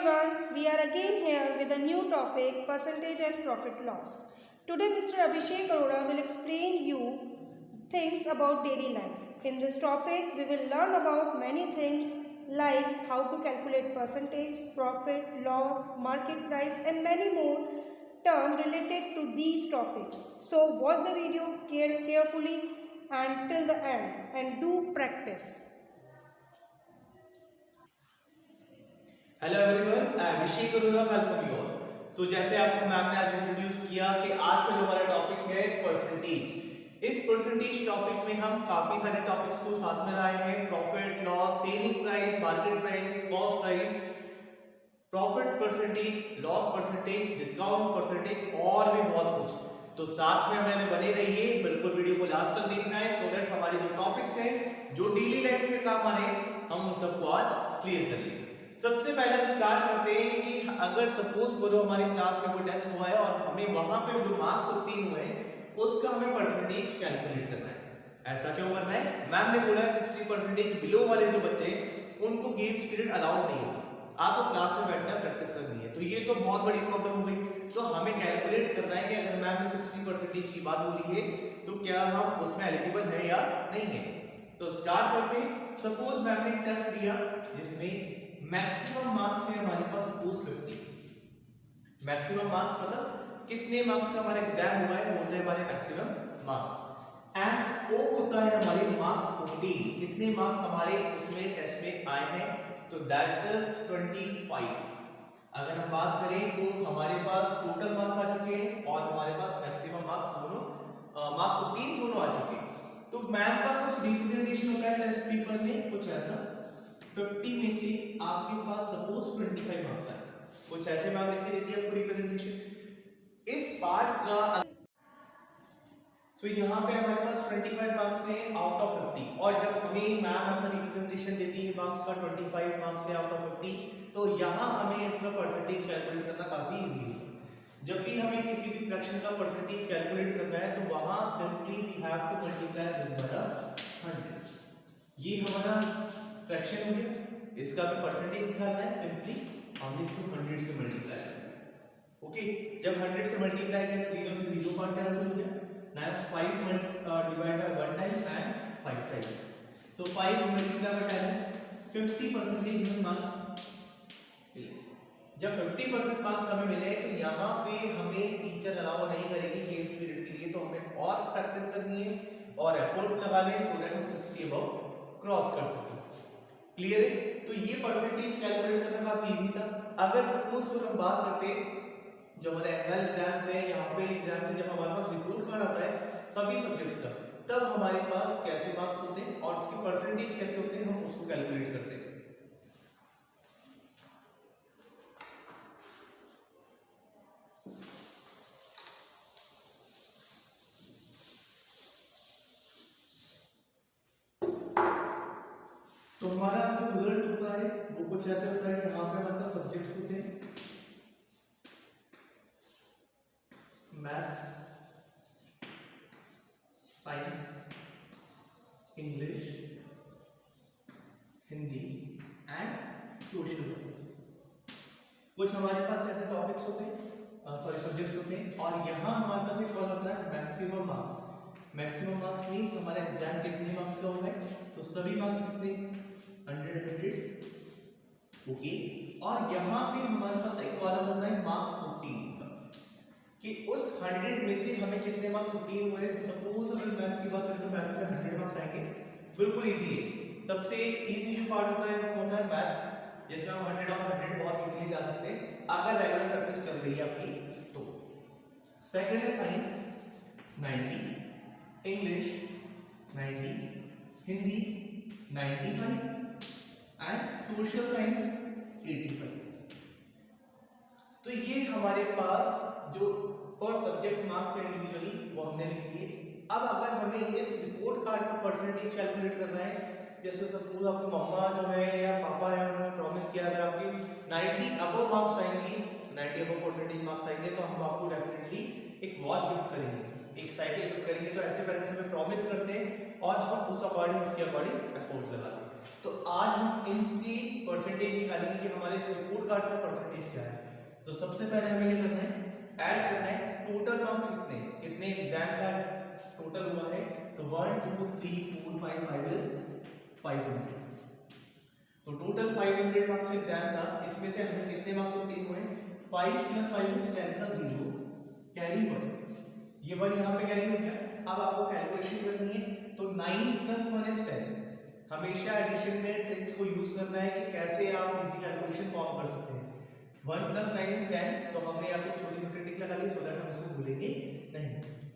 everyone, we are again here with a new topic, percentage and profit loss. Today Mr. Abhishek Arora will explain you things about daily life. In this topic, we will learn about many things like how to calculate percentage, profit, loss, market price and many more terms related to these topics. So watch the video carefully and till the end and do practice. Hello everyone, I Abhishek Arora, welcome you all. So जैसे आपको ma'am ने आज introduce किया कि आज का जो हमारा टॉपिक है परसेंटेज। इस परसेंटेज टॉपिक में हम काफी सारे टॉपिक्स को साथ में लाए हैं, profit, loss, selling price, market price, cost price, profit percentage, loss percentage, discount percentage और भी बहुत कुछ। तो साथ में हमें बने रहिए, बिल्कुल वीडियो को लास्ट तक देखना है सो दैट हमारे जो टॉपिक्स हैं जो डेली लाइफ में काम आने हम उन सबको आज क्लियर कर लेंगे। सबसे पहले हम स्टार्ट करते हैं कि अगर सपोज करो हमारी क्लास में कोई टेस्ट हुआ है और हमें वहां पे जो मार्क्स उत्तीर्ण हुए हैं उसका हमें परसेंटेज कैलकुलेट करना है। ऐसा क्यों करना है? मैम ने बोला है 60% बिलो वाले जो बच्चे उनको गेम्स पीरियड अलाउड नहीं होगा, आपको क्लास में बैठना प्रैक्टिस करनी है। तो ये तो बहुत बड़ी प्रॉब्लम हो गई। तो हमें कैलकुलेट करना है कि अगर मैम ने 60% की बात बोली है तो क्या हम उसमें एलिजिबल है या नहीं है। तो स्टार्ट करते हैं। सपोज मैम ने टेस्ट दिया जिसमें मैक्सिमम मार्क्स है हमारे पास सपोज 50। मैक्सिमम मार्क्स मतलब कितने मार्क्स का हमारा एग्जाम हुआ है वो होता है हमारे मैक्सिमम मार्क्स। एंड वो होता है हमारे मार्क्स 14। कितने मार्क्स हमारे उसमें टेस्ट में आए हैं तो दैट इज 25। अगर हम बात करें तो हमारे पास टोटल मार्क्स आ चुके हैं और हमारे पास मैक्सिमम मार्क्स दोनों मार्क्स 14 दोनों आ चुके हैं। तो मैम का कुछ रिप्रेजेंटेशन होता है टेस्ट पेपर में कुछ ऐसा 50 में से आपके पास सपोज 25 मार्क्स आए, कुछ ऐसे मैम लिख के देती है पूरी प्रेजेंटेशन इस पार्ट का। सो यहाँ पे हमारे पास 25 मार्क्स हैं आउट ऑफ 50 और जब हमें मैम ऐसा रिप्रेजेंटेशन देती है मार्क्स का 25 मार्क्स है आउट ऑफ 50 तो यहाँ हमें इसका परसेंटेज कैलकुलेट करना काफी इजी है। जब भी हमें किसी भी फ्रैक्शन का परसेंटेज कैलकुलेट करना है तो वहां simply we have to multiply this by 100। ये हमारा फ्रैक्शन हो गया, इसका भी परसेंटेज निकालना है, सिंपली हमने इसको 100 से मल्टीप्लाई करना। ओके, जब 100 से मल्टीप्लाई करें तो 0 से 0 पार्ट कैंसिल हो गया। Now 5 divide by 1 time and 5 time. So 5 multiply by 10 is 50% marks. जब 50% मार्क्स हमें मिले तो यहाँ पे हमें टीचर अलाउ नहीं करेगी गेम्स पीरियड के लिए, तो हमें और प्रैक्टिस करनी है और एफर्ट्स लगाने सो दैट हम 60 अबव क्रॉस कर सकें। क्लियर है? तो ये परसेंटेज कैलकुलेट करना काफी इजी था। अगर सपोज को हम बात करते जो हमारे एनुअल एग्जाम्स हैं या हाफ ईयरली एग्जाम्स हैं, जब हमारे पास रिपोर्ट कार्ड आता है सभी सब्जेक्ट्स का, तब हमारे पास कैसे मार्क्स होते हैं और उसके परसेंटेज कैसे होते हैं हम उसको कैलकुलेट करते हैं। तो हमारा जो रिजल्ट होता है वो कुछ ऐसे होता है। यहाँ पे हमारे पास सब्जेक्ट्स होते हैं maths, science, English, Hindi and social science. कुछ हमारे पास ऐसे टॉपिक्स होते हैं सब्जेक्ट्स होते हैं और यहाँ हमारे पास एक कॉलम होता है maximum marks. Maximum marks means हमारा एग्जाम कितने मार्क्स का हुआ है तो सभी मार्क्स कितने 100 ओके। और यहाँ पे हमारे पास एक कॉलम होता है मार्क्स 14 का कि उस 100 में से हमें कितने मार्क्स 14 हुए। तो सपोज अगर मैथ्स की बात करें तो मैथ्स में 100 मार्क्स आएंगे, बिल्कुल इजी है। सबसे इजी जो पार्ट होता है वो होता है मैथ्स, जिसमें हम 100 और 100 बहुत इजीली जा सकते हैं अगर रेगुलर प्रैक्टिस कर रही है आपकी तो। सेकंड है science 90, English 90, Hindi 95 and social science 85। तो ये हमारे पास जो पर सब्जेक्ट मार्क्स है इंडिविजुअली वो हमने लिख दिए। अब अगर हमें इस रिपोर्ट कार्ड का परसेंटेज कैलकुलेट करना है, जैसे सपोज आपकी मम्मा जो है या पापा है उन्होंने प्रॉमिस किया अगर आपकी 90 अबव मार्क्स आएंगे, 90 अबव परसेंटेज मार्क्स आएंगे तो हम आपको डेफिनेटली एक वॉच गिफ्ट करेंगे, एक साइकिल गिफ्ट करेंगे। तो ऐसे पेरेंट्स हमें प्रॉमिस करते हैं और हम उस अकॉर्डिंग उसके अकॉर्डिंग एफर्ट्स लगाते हैं। तो आज हम इनकी परसेंटेज निकालेंगे कि हमारे इस रिपोर्ट कार्ड का परसेंटेज क्या है। तो सबसे पहले हमें ये करना है, ऐड करना है टोटल मार्क्स कितने एग्जाम का टोटल हुआ है। तो 1 2 3 4 5 5 इज 500। तो टोटल 500 मार्क्स एग्जाम था, इसमें से हमें कितने मार्क्स ऑब्टेन हुए? 5 + 5 इज 10 का 0 कैरी 1, ये 1 यहाँ पे कैरी हो गया। अब आपको कैलकुलेशन करनी है, तो 9 + 1 इज 10। हमेशा एडिशन में ट्रिक्स को यूज करना है कि कैसे आप इजी कैलकुलेशन फॉर्म कर सकते हैं। 1 + 9 इज 10, तो हमने यहाँ पे छोटी छोटी टिक लगा ली सो दैट हम इसको भूलेंगे नहीं।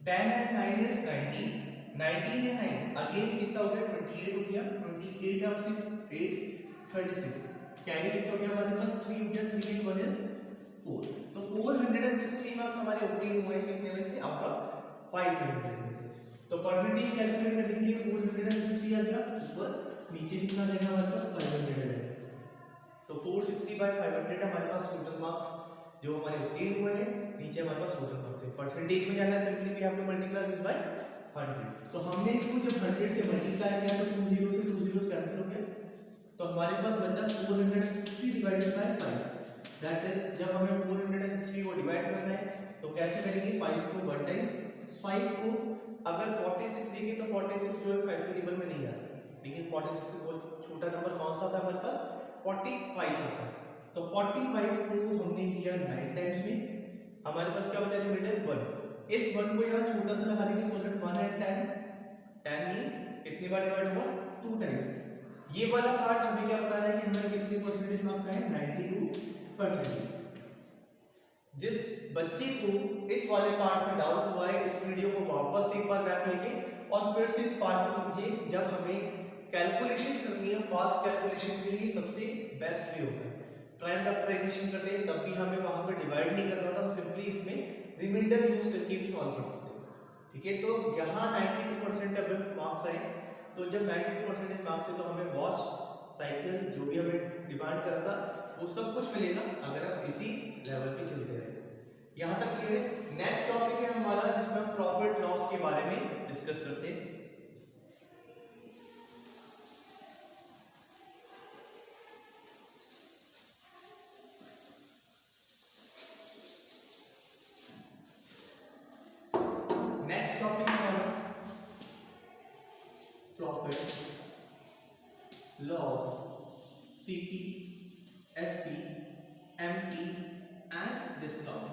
10 and 9 is 19, 19 and 9 अगेन कितना हो गया? 28 हो गया। 28 और 6 8 36, कैरी कितना हो गया हमारे पास? 3 हो गया। 3 and 1 is 4। तो 460 मार्क्स हमारे ऑब्टेन हुए हैं कितने में से? आउट ऑफ 500 में से। तो परसेंटेज कैलकुलेट करने के लिए 460 आ गया ऊपर, नीचे कितना रहेगा हमारे पास? 500 आ जाएगा। तो 460/500 हमारे पास टोटल मार्क्स जो हमारे ऑब्टेन हुए हैं, नीचे हमारे पास टोटल मार्क्स है। परसेंटेज में जाना है, simply we have to multiply this by 100। तो हमने इसको जब 100 से मल्टीप्लाई किया तो 2 0 से 2 0 कैंसिल हो गए, तो हमारे पास बचा 460 डिवाइडेड बाय 5। दैट इज जब हमें 460 को डिवाइड करना है तो कैसे करेंगे? 5 को 1 टाइम्स 5 को अगर 46 देखें तो 46 जो है 5 के टेबल में नहीं आता, लेकिन 46 से बहुत छोटा नंबर कौन सा होता है हमारे पास? 45 होता है। तो 45 को हमने किया 9 टाइम्स में, हमारे पास क्या बचा? रिमाइंडर 1। इस 1 को यहाँ छोटा सा लगा देंगे सो दैट 1 and 10 मींस कितनी बार डिवाइड हुआ? 2 टाइम्स। ये वाला पार्ट हमें क्या बता रहा है कि हमारे कितने परसेंटेज मार्क्स आए? 92%। जिस बच्चे को इस वाले पार्ट में डाउट हुआ है, इस वीडियो को वापस एक बार बैक लेके और फिर से इस पार्ट को समझिए। जब हमें कैलकुलेशन करनी है, फास्ट कैलकुलेशन के लिए सबसे बेस्ट वे होता है प्राइम फैक्टराइजेशन करते हैं, तब भी हमें वहां पे डिवाइड नहीं करना था, हम सिंपली इसमें रिमाइंडर यूज करके भी सॉल्व कर सकते हैं। ठीक है, तो यहाँ 92% अब मार्क्स आए, तो जब 92% मार्क्स है तो हमें वॉच साइकिल जो भी हमें डिमांड करा था वो सब कुछ मिलेगा अगर हम इसी लेवल पे चलते रहे। यहाँ तक क्लियर है। नेक्स्ट टॉपिक है हमारा जिसमें हम प्रॉफिट लॉस के बारे में डिस्कस करते हैं। नेक्स्ट टॉपिक है हमारा profit loss, CP, SP, MP and discount.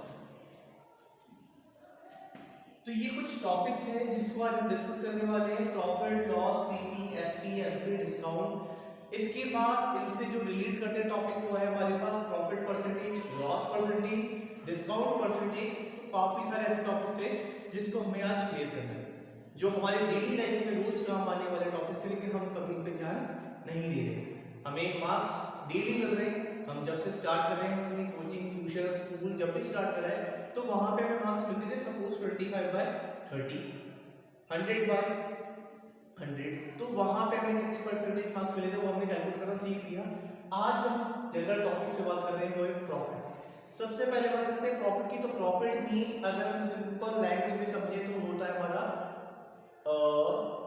तो ये कुछ टॉपिक्स हैं जिसको आज हम डिस्कस करने वाले हैं। Profit loss, CP, SP, MP, discount. इसके बाद इनसे जो रिलेट करते टॉपिक वो है हमारे पास profit percentage, loss percentage, discount percentage. तो काफी सारे ऐसे टॉपिक्स हैं जिसको हमें आज क्लियर करना है, जो हमारे डेली लाइफ में रोज काम आने वाले टॉपिक्स हैं, लेकिन हम कभी इन पे ध्यान नहीं दे रहे। हमें मार्क्स डेली मिल रहे हैं, हम जब से स्टार्ट कर रहे हैं अपनी कोचिंग, ट्यूशन, स्कूल जब भी स्टार्ट कर रहे हैं तो वहां पे हमें मार्क्स मिलते थे सपोज 25/30, 100/100। तो वहां पे हमें कितने परसेंटेज मार्क्स मिले थे वो हमने कैलकुलेट करना सीख लिया। आज जो हम जनरल टॉपिक से बात कर रहे हैं वो है प्रॉफिट। सबसे पहले बात करते हैं प्रॉफिट की। तो प्रॉफिट मींस अगर हम सिंपल लैंग्वेज में समझे तो होता है हमारा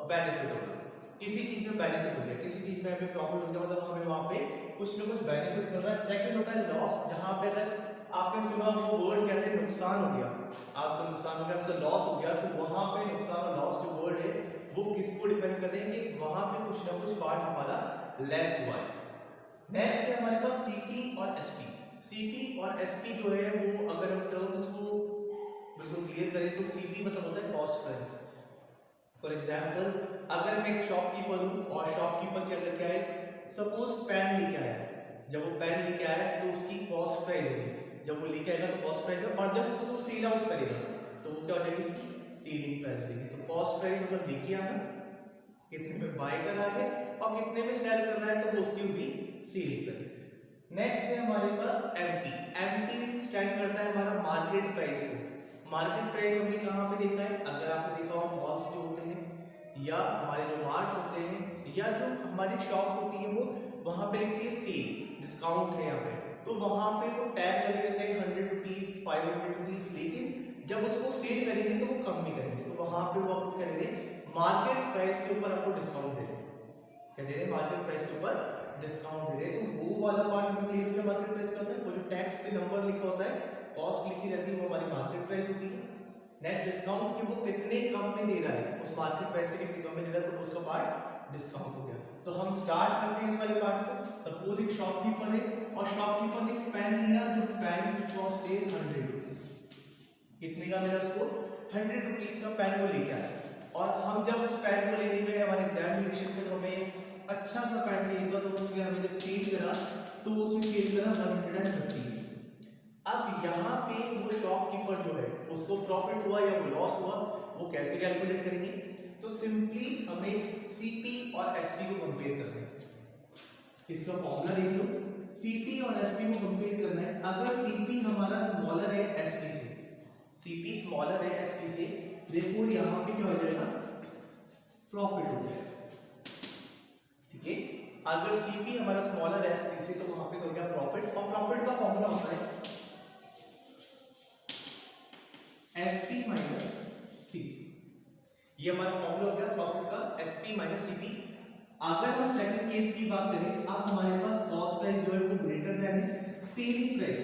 बेनिफिट होगा, किसी चीज में बेनिफिट हो गया, किसी चीज में हमें प्रॉफिट हो गया, मतलब हमें वहां पे कुछ ना कुछ बेनिफिट मिल रहा है। सेकंड होता है लॉस, जहां पे अगर आपने सुना वो वर्ड कहते हैं नुकसान हो गया, आज तो नुकसान हो गया, उससे लॉस हो गया, तो वहां पे नुकसान और लॉस जो वर्ड है वो किसको डिपेंड करते हैं कि वहां पे कुछ ना कुछ पार्ट हमारा लेस हुआ है। नेक्स्ट है हमारे पास सीपी और एसपी। सीपी और एसपी जो है वो अगर हम टर्म्स को बिल्कुल क्लियर करें तो सीपी मतलब होता है कॉस्ट प्राइस। फॉर एग्जाम्पल अगर मैं एक शॉपकीपर हूँ और शॉपकीपर क्या करके आए, सपोज पेन लेके आया, जब वो पेन लेके आया तो उसकी कॉस्ट प्राइस होगी, जब वो लेके आएगा तो कॉस्ट प्राइस है, और जब उसको सेल आउट करेगा तो वो क्या हो जाएगी, इसकी सेलिंग प्राइस होगी। तो कॉस्ट प्राइस मतलब लेके आना, कितने में बाय कर रहा है और कितने में सेल कर रहा है, तो वो उसकी होगी सेल प्राइस। नेक्स्ट है हमारे पास एमपी। एमपी स्टैंड करता है हमारा मार्केट प्राइस को। मार्केट प्राइस हमने कहाँ पे देखा है, अगर आपने देखा हो मॉल्स जो होते हैं या हमारे जो मार्ट होते हैं या जो हमारी शॉप्स होती है वो वहां पे लिखती है सेल, डिस्काउंट है यहाँ पे, तो वहां पे वो टैग लगे रहते हैं 100 रुपीज, 500 रुपीज, लेकिन जब उसको सेल करेंगे तो वो कम भी करेंगे, तो वहां पे वो आपको क्या दे रहे हैं, मार्केट प्राइस के ऊपर आपको डिस्काउंट दे रहे हैं। क्या दे रहे हैं, मार्केट प्राइस के ऊपर डिस्काउंट दे रहे हैं। तो वो वाला पार्ट हमें क्लियर हो गया मार्केट प्राइस का होता है, वो जो टैक्स पे नंबर लिखा होता है, कॉस्ट लिखी रहती है, वो हमारी मार्केट प्राइस होती है। नेट डिस्काउंट कि वो कितने कम में दे रहा है, उस मार्केट प्राइस से कितने कम में दे रहा है, तो उसका पार्ट डिस्काउंट हो गया। तो हम स्टार्ट करते हैं इस वाले पार्ट को। सपोज एक शॉपकीपर है और शॉपकीपर ने एक पेन लिया, जो पेन की कॉस्ट है 100 रुपीज। कितने का मिला उसको, 100 रुपीज का पेन वो लेके आया। और हम जब उस पेन को लेने गए हमारे एग्जामिनेशन में, तो हमें अच्छा सा पेन चाहिए था, तो उसमें हमें जब चेंज करा तो उसमें चेंज करा 150। अब यहाँ पे वो शॉपकीपर जो है उसको प्रॉफिट हुआ या वो लॉस हुआ, वो कैसे कैलकुलेट करेंगे, तो सिंपली हमें सीपी और एसपी को कंपेयर करना है। इसका फॉर्मूला देख लो, सीपी और एसपी को कंपेयर करना है। अगर सीपी हमारा स्मॉलर है एसपी से, सीपी स्मॉलर है एसपी से, देखो यहाँ पे क्या हो जाएगा, प्रॉफिट हो जाएगा। ठीक है, अगर सीपी हमारा स्मॉलर है एसपी से, तो वहां पे हो गया प्रॉफिट। और प्रॉफिट का फॉर्मूला होता है एसपी माइनस सीपी। ये हमारा फॉर्मूला हो गया प्रॉफिट का, एसपी माइनस सीपी। अगर हम सेकंड केस की बात करें, अब हमारे पास कॉस्ट प्राइस जो है वो greater than selling price.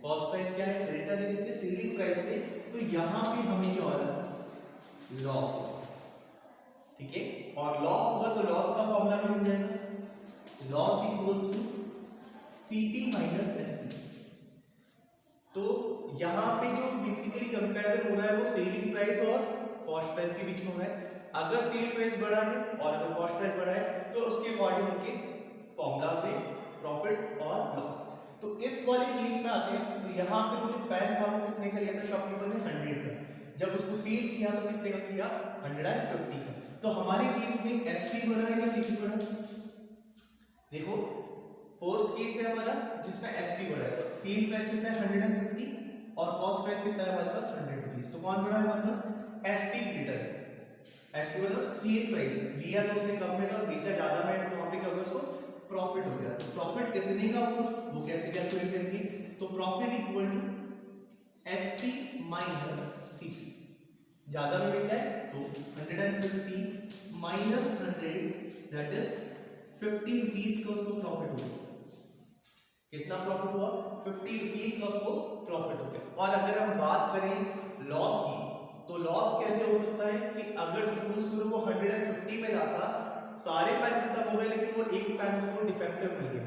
Cost price क्या है, ग्रेटर देन इससे सेलिंग प्राइस से, तो यहां पे हमें क्या हो रहा है, लॉस। ठीक है, और लॉस होगा तो लॉस का फॉर्मूला भी मिल जाएगा, loss equals to CP minus SP. तो यहाँ पे जो बेसिकली कंपैरिजन हो रहा है वो सेलिंग प्राइस और कॉस्ट प्राइस के बीच में हो रहा है। अगर सेल प्राइस बढ़ा है और अगर कॉस्ट प्राइस बढ़ा है, तो उसके अकॉर्डिंग उनके फॉर्मूला से प्रॉफिट और लॉस। तो इस वाले केस में आते हैं, तो यहाँ पे वो जो पेन था वो कितने का लिया था शॉपकीपर ने, 100 का। जब उसको सेल किया तो कितने का किया, 150 का। तो हमारे केस में एसपी बढ़ा है या सीपी बढ़ा, देखो फर्स्ट केस है हमारा जिसमें एसपी बढ़ा है, तो सेल प्राइस कितना है 150 और कॉस्ट प्राइस कितना है हमारे पास 100 रुपीज। तो कौन बढ़ा है हमारे पास, एसपी ग्रेटर है। एसपी मतलब सेल प्राइस लिया तो उसने कम में था, बेचा ज्यादा में, तो वहां पे क्या होगा, उसको प्रॉफिट हो गया। तो प्रॉफिट कितने का हो, वो कैसे कैलकुलेट करेंगे, तो profit equal to SP minus CP. ज्यादा में बेचा है तो 150 माइनस 100, दैट इज 50 रुपीज का उसको प्रॉफिट हो गया। कितना प्रॉफिट हुआ, 50 रुपीज का उसको प्रॉफिट हो गया। और अगर हम बात करें लॉस की, तो लॉस कैसे हो सकता है कि अगर सपोज करो वो 150 में जाता, सारे पेन खत्म हो गए, लेकिन वो एक पेन उसको डिफेक्टिव मिल गया,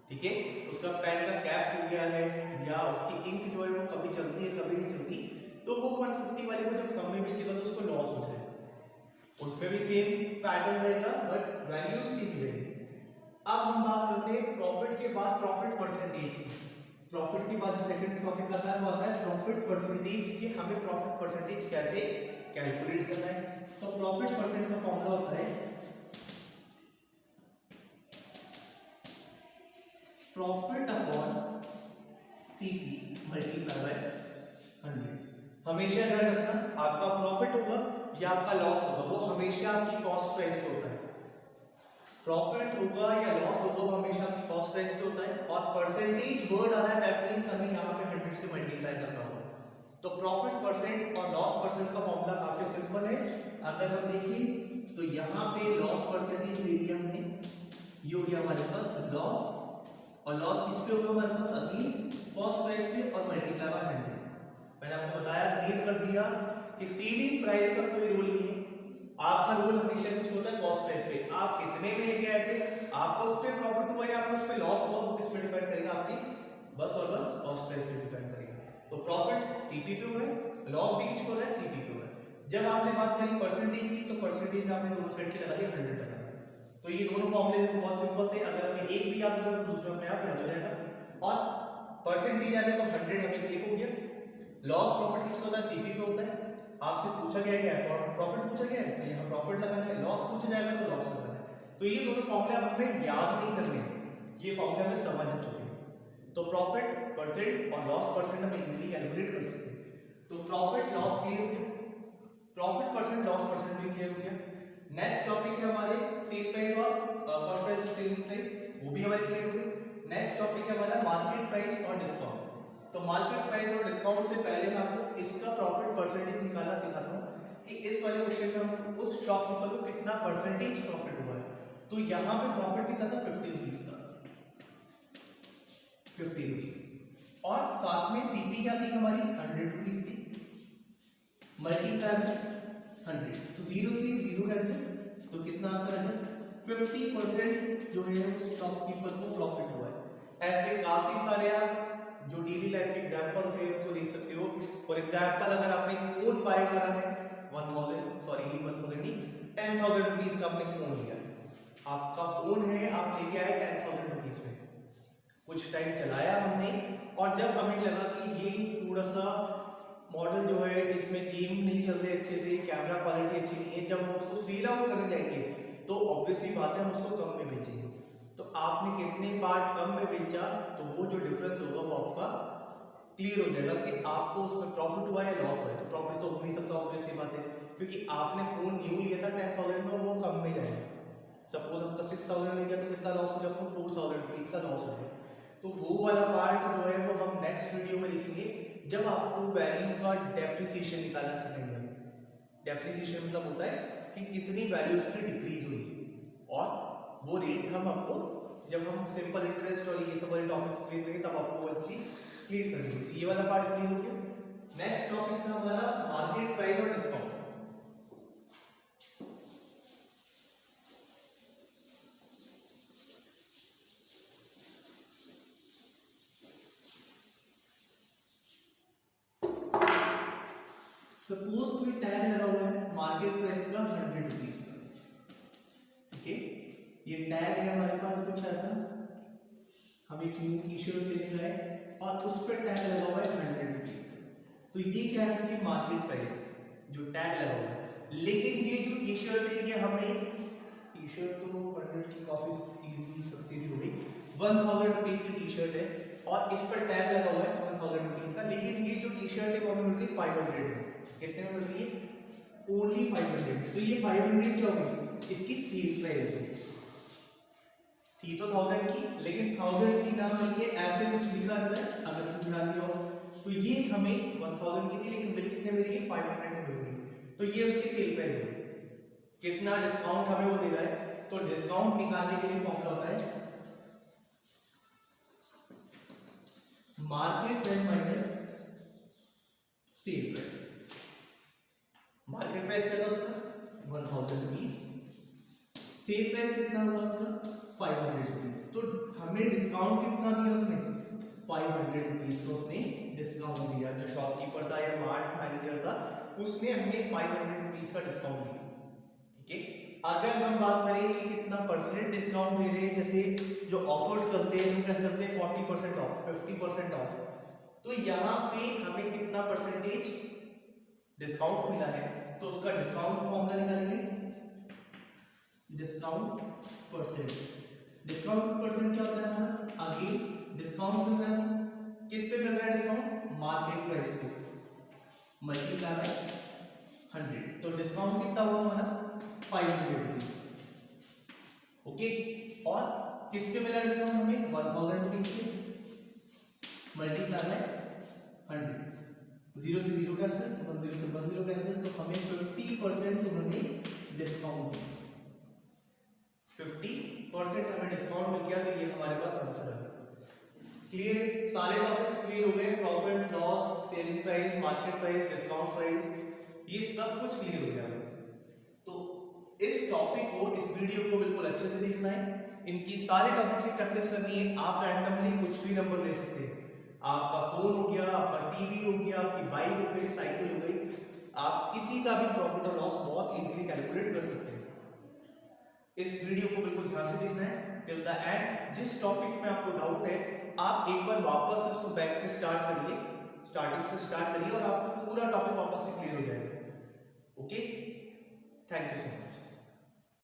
ठीक है, उसका पेन का कैप हो गया है, या उसकी इंक जो है वो कभी चलती है कभी नहीं चलती, तो वो 150 वाले को जब कम में बेचेगा तो उसको लॉस हो जाएगा। उसमें भी सेम पैटर्न रहेगा बट वैल्यूज चेंज रहेगी। अब हम बात करते हैं प्रॉफिट के बाद प्रॉफिट परसेंटेज की। प्रॉफिट के बाद जो सेकंड टॉपिक आता है वो आता है प्रॉफिट परसेंटेज के। हमें प्रॉफिट परसेंटेज कैसे कैलकुलेट करना है, तो प्रॉफिट परसेंट का फॉर्मूला होता है profit upon CP multiply by 100। हमेशा ध्यान रखना, आपका प्रॉफिट होगा या आपका लॉस होगा, वो हमेशा आपकी कॉस्ट प्राइस पे होता है। प्रॉफिट होगा या लॉस होगा वो हमेशा आपकी कॉस्ट प्राइस पे होता है। और परसेंटेज वर्ड आ रहा है, दैट मींस हमें यहाँ पे 100 से मल्टीप्लाई करना होगा। तो प्रॉफिट परसेंट और लॉस परसेंट का फॉर्मूला काफी सिंपल है। अगर हम देखें तो यहाँ पे लॉस परसेंटेज ले लिया हमने, ये हो गया हमारे पास लॉस, और लॉस किस पे होगा हमारे पास, अगेन कॉस्ट प्राइस पे और मल्टीप्लाई बाय 100। मैंने आपको बताया, क्लियर कर दिया कि सेलिंग प्राइस का कोई रोल नहीं है, आपका रोल हमेशा किस पे होता है, कॉस्ट प्राइस पे। आप कितने में लेके आए थे, आपको उस पे प्रॉफिट हुआ या आपको उस पे लॉस हुआ, वो किस पे डिपेंड करेगा, आपकी बस और बस कॉस्ट प्राइस पे डिपेंड करेगा। तो प्रॉफिट सीपी पे हो रहा है, लॉस भी किस पे हो रहा है, सीपी पे हो रहा है। जब आपने बात करी परसेंटेज की, तो परसेंटेज में आपने दोनों साइड के लगा दिया 100 लगा दिया। तो ये दोनों फॉर्मूले बहुत सिंपल थे, अगर हमें एक भी याद होगा तो दूसरा अपने आप याद हो जाएगा। और परसेंटेज आ जाए तो 100 हमें क्लिक हो गया। लॉस प्रॉफिट किस पे होता है, सीपी पे होता है। आपसे पूछा गया क्या है, प्रॉफिट पूछा गया है तो यहाँ प्रॉफिट लगाना है, लॉस पूछा जाएगा तो लॉस लगाना है। तो ये दोनों फॉर्मूले आप हमें याद नहीं करने, ये फॉर्मूले हमें समझ आ चुके हैं। तो प्रॉफिट परसेंट और लॉस परसेंट हम इजीली कैलकुलेट कर सकते हैं। तो प्रॉफिट लॉस क्लियर हो गया, प्रॉफिट परसेंट लॉस परसेंट भी क्लियर हो गया। नेक्स्ट टॉपिक है हमारे सेल प्राइस और कॉस्ट प्राइस और सेलिंग प्राइस, वो भी हमारे क्लियर हो गए। नेक्स्ट टॉपिक है हमारा मार्केट प्राइस और डिस्काउंट। तो मार्केट प्राइस और डिस्काउंट से पहले मैं आपको इसका प्रॉफिट परसेंटेज निकालना सिखाता हूँ कि इस वाले क्वेश्चन में हमको उस शॉपकीपर को कितना परसेंटेज प्रॉफिट हुआ है। तो यहाँ पे प्रॉफिट कितना था 50 रुपीज का, 50 रुपीज, और साथ में सीपी क्या थी हमारी 100 रुपीज थी, मल्टीप्लाई में 100, तो 0 से 0 कैंसिल, तो कितना आंसर है 50% जो है शॉपकीपर को प्रॉफिट हुआ है। ऐसे काफी सारे आप जो डेली लाइफ के एग्जांपल्स है उनको देख सकते हो। फॉर एग्जांपल अगर आपने फोन बाय करा है 1000 नहीं 10,000 रुपीज का आपने फोन लिया, आपका फोन है आप लेके आए 10,000 रुपीज में, कुछ टाइम चलाया हमने और जब हमें लगा कि ये थोड़ा सा मॉडल जो है इसमें गेम नहीं चल रहे अच्छे से, कैमरा क्वालिटी अच्छी नहीं है, जब हम उसको सील आउट करने जाएंगे तो ऑब्वियसली बात है हम उसको कम में बेचेंगे। तो आपने कितने पार्ट कम में बेचा तो वो जो डिफरेंस होगा वो आपका क्लियर हो जाएगा कि आपको उसमें प्रॉफिट हुआ है लॉस हुआ है। तो प्रॉफिट तो हो नहीं सकता ऑब्वियसली बात है, क्योंकि आपने फोन न्यू लिया था 10,000 में और वो कम में जाएगा। सपोज आपका 6,000 ले गया तो कितना लॉस हो जाएगा, आपको 4,000 रुपीज का लॉस हो जाएगा। तो वो वाला पार्ट जो है वो हम नेक्स्ट वीडियो में देखेंगे जब आपको वैल्यू का डेप्रिसिएशन निकालना सिखाएंगे। डेप्रिसिएशन मतलब होता है कि कितनी वैल्यू उसकी डिक्रीज हुई और वो रेट हम आपको जब हम सिंपल इंटरेस्ट और ये सब वाले टॉपिक्स क्लियर करेंगे तब आपको वो अच्छी क्लियर कर देंगे। ये वाला पार्ट क्लियर हो गया। नेक्स्ट टॉपिक था हमारा मार्केट प्राइस और डिस्काउंट। सपोज कोई टैग लगा हुआ है मार्केट प्राइस का 100 रुपीज का, ठीक है, ये टैग है हमारे पास कुछ ऐसा, हम एक न्यू टी शर्ट लेने गए और उस पर टैग लगा हुआ है 100 रुपीज का, तो ये क्या है इसकी मार्केट प्राइस जो टैग लगा हुआ है। लेकिन ये जो टी शर्ट है ये हमें टी शर्ट तो 100 की काफी इजी सस्ती सी हो गई, 1000 रुपीज की टी शर्ट है और इस पर टैग लगा हुआ है 1000 रुपीज का, लेकिन ये जो टी शर्ट है वो हमें मिल रही 500 में। कितने में मिल रही है? ओनली 500। तो ये 500 क्या होगी? इसकी सेल प्राइस है, थी तो 1000 की, लेकिन 1000 की ना मिलके ऐसे कुछ लिखा रहता है अगर तुम ध्यान दिया हो। तो ये हमें 1000 की थी लेकिन बिल कितने में दी है? 500 में मिल गई, तो ये उसकी सेल प्राइस है। कितना डिस्काउंट हमें वो दे रहा है, तो डिस्काउंट निकालने के लिए फॉर्मूला होता है market price minus sale price. Market price क्या था उसका 1000 रुपीज, सेल प्राइस कितना हुआ उसका 500 रुपीज, तो हमें डिस्काउंट कितना दिया उसने 500 रुपीज, तो उसने डिस्काउंट दिया। जो शॉपकीपर था या मार्ट मैनेजर था उसने हमें 500 रुपीज का डिस्काउंट दिया, ठीक है। अगर हम बात करें कि कितना परसेंट डिस्काउंट दे रहे हैं, जैसे जो ऑफर्स चलते हैं हम क्या करते हैं 40% ऑफ, 50% ऑफ, तो यहाँ पे हमें कितना परसेंटेज डिस्काउंट मिला है, तो उसका डिस्काउंट फॉर्मूला निकालेंगे, डिस्काउंट परसेंट। डिस्काउंट परसेंट क्या होता है हमारा, अगेन डिस्काउंट मिल रहा है, किस पे मिल रहा है डिस्काउंट, मार्केट प्राइस पे, मल्टीप्लाई बाय 100, तो डिस्काउंट कितना हुआ हमारा 500 रुपीज, ओके। और किस पे मिला डिस्काउंट हमें 1000 रुपीज पे, मल्टीप्लाई बाय 100, 0 से 0 कैंसिल, 10 से 10 कैंसिल, तो हमें 50% उन्होंने डिस्काउंट दिया, 50% हमें डिस्काउंट मिल गया, तो ये हमारे पास आंसर है। क्लियर, सारे टॉपिक्स क्लियर हो गए, profit loss, selling price, market price, discount price, ये सब कुछ क्लियर हो गया। तो इस टॉपिक को, इस वीडियो को बिल्कुल अच्छे से देखना है, इनकी सारे टॉपिक की प्रैक्टिस करनी है। आप रैंडमली कुछ भी नंबर ले सकते हैं, आपका फोन हो गया, आपका टीवी हो गया, आपकी बाइक हो गई, साइकिल हो गई, आप किसी का भी प्रॉफिट और लॉस बहुत इजीली कैलकुलेट कर सकते हैं। इस वीडियो को बिल्कुल ध्यान से देखना है टिल द एंड। जिस टॉपिक में आपको डाउट है आप एक बार वापस इसको बैक से स्टार्ट करिए, स्टार्टिंग से स्टार्ट करिए और आपको पूरा टॉपिक वापस से क्लियर हो जाएगा, okay. Thank you so much.